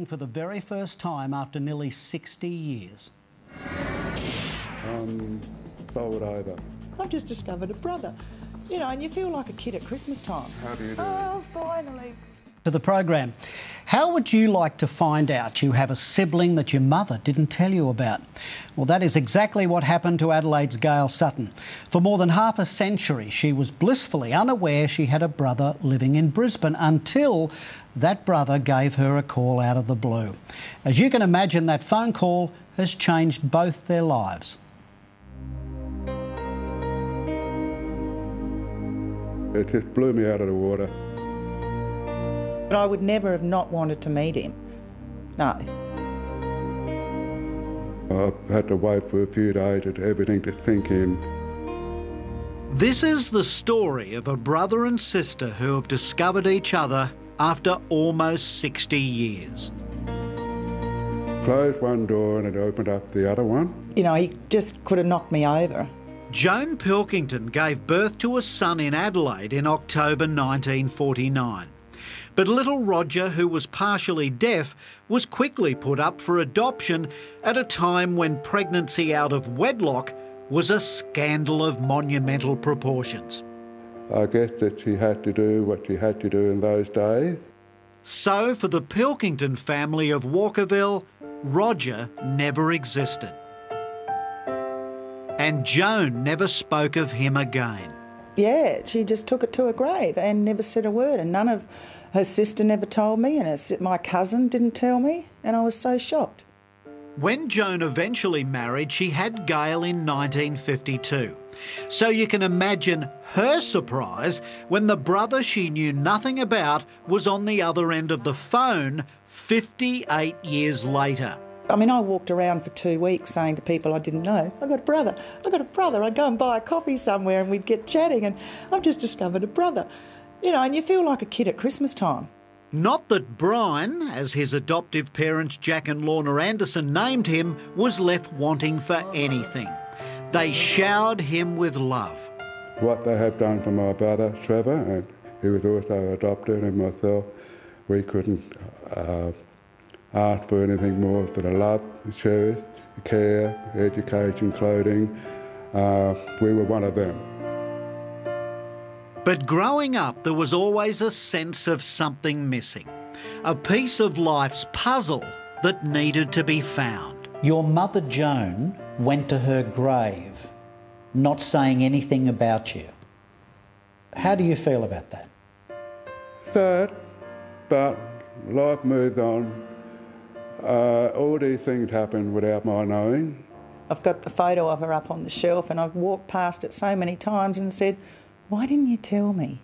For the very first time after nearly 60 years. Bowled over. I've just discovered a brother. You know, and you feel like a kid at Christmas time. How do you do? Oh, finally. To the program. How would you like to find out you have a sibling that your mother didn't tell you about? Well, that is exactly what happened to Adelaide's Gail Sutton. For more than half a century, she was blissfully unaware she had a brother living in Brisbane until that brother gave her a call out of the blue. As you can imagine, that phone call has changed both their lives. It just blew me out of the water. But I would never have not wanted to meet him. No. I had to wait for a few days for everything to sink in. This is the story of a brother and sister who have discovered each other after almost 60 years. Closed one door and it opened up the other one. You know, he just could have knocked me over. Joan Pilkington gave birth to a son in Adelaide in October 1949. But little Roger, who was partially deaf, was quickly put up for adoption at a time when pregnancy out of wedlock was a scandal of monumental proportions. I guess that she had to do what she had to do in those days. So for the Pilkington family of Walkerville, Roger never existed. And Joan never spoke of him again. Yeah, she just took it to her grave and never said a word, and none of her sister never told me, and my cousin didn't tell me, and I was so shocked. When Joan eventually married, she had Gail in 1952. So you can imagine her surprise when the brother she knew nothing about was on the other end of the phone 58 years later. I mean, I walked around for 2 weeks saying to people I didn't know, I've got a brother, I've got a brother. I'd go and buy a coffee somewhere and we'd get chatting, and I've just discovered a brother. You know, and you feel like a kid at Christmas time. Not that Brian, as his adoptive parents Jack and Lorna Anderson named him, was left wanting for anything. They showered him with love. What they have done for my brother, Trevor, and he was also adopted, and myself, we couldn't ask for anything more for the love, the shoes, the care, education, clothing. We were one of them. But growing up, there was always a sense of something missing, a piece of life's puzzle that needed to be found. Your mother, Joan, went to her grave, not saying anything about you. How do you feel about that? Sad, but life moves on. All these things happen without my knowing. I've got the photo of her up on the shelf, and I've walked past it so many times and said, why didn't you tell me?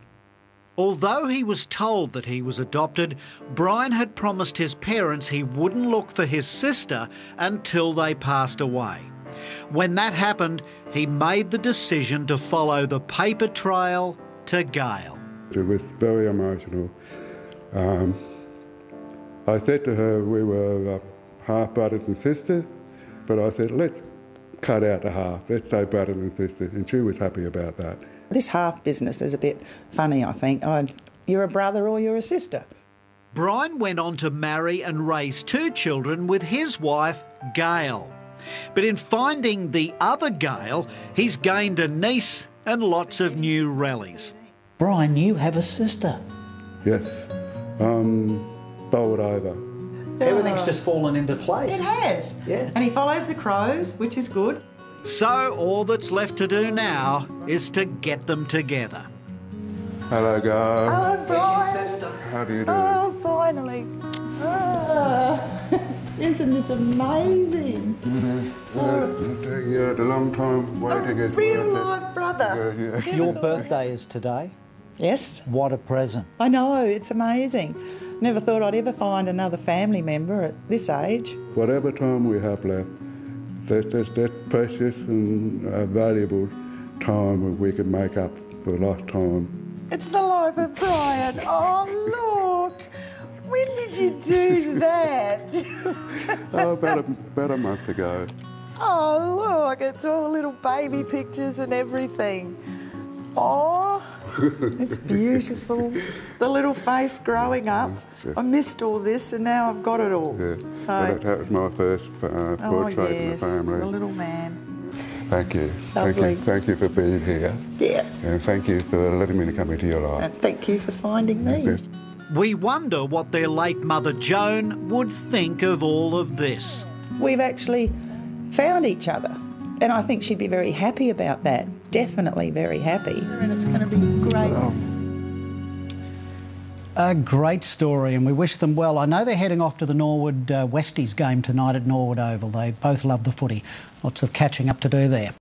Although he was told that he was adopted, Brian had promised his parents he wouldn't look for his sister until they passed away. When that happened, he made the decision to follow the paper trail to Gail. It was very emotional. I said to her we were half brothers and sisters, but I said, let's cut out the half, let's say brothers and sisters, and she was happy about that. This half business is a bit funny, I think. You're a brother or you're a sister. Brian went on to marry and raise 2 children with his wife, Gail. But in finding the other Gail, he's gained a niece and lots of new rallies. Brian, you have a sister. Yes, bowled over. Everything's just fallen into place. It has. Yeah. And he follows the crows, which is good. So all that's left to do now is to get them together. Hello, Gail. Hello, Brian. How do you do? Oh, finally. Isn't this amazing? Yeah, the long time waiting is Real worth it. life brother. Yeah. Your birthday is today. Yes, What a present. I know, it's amazing. Never thought I'd ever find another family member at this age. Whatever time we have left, that's precious and valuable time that we can make up for lost time. It's the life of Brian. Oh, look. When did you do that? Oh, about a month ago. Oh, look, it's all little baby pictures and everything. Oh, it's beautiful. The little face growing up. I missed all this and now I've got it all. Yeah. So, Well, that was my first portrait in the family. the little man. Thank you. Lovely. Thank you for being here. Yeah. And thank you for letting me come into your life. And thank you for finding me. Yes. We wonder what their late mother Joan would think of all of this. We've actually found each other and I think she'd be very happy about that. Definitely very happy. And it's going to be great. Oh. A great story, and we wish them well. I know they're heading off to the Norwood Westies game tonight at Norwood Oval. They both love the footy. Lots of catching up to do there.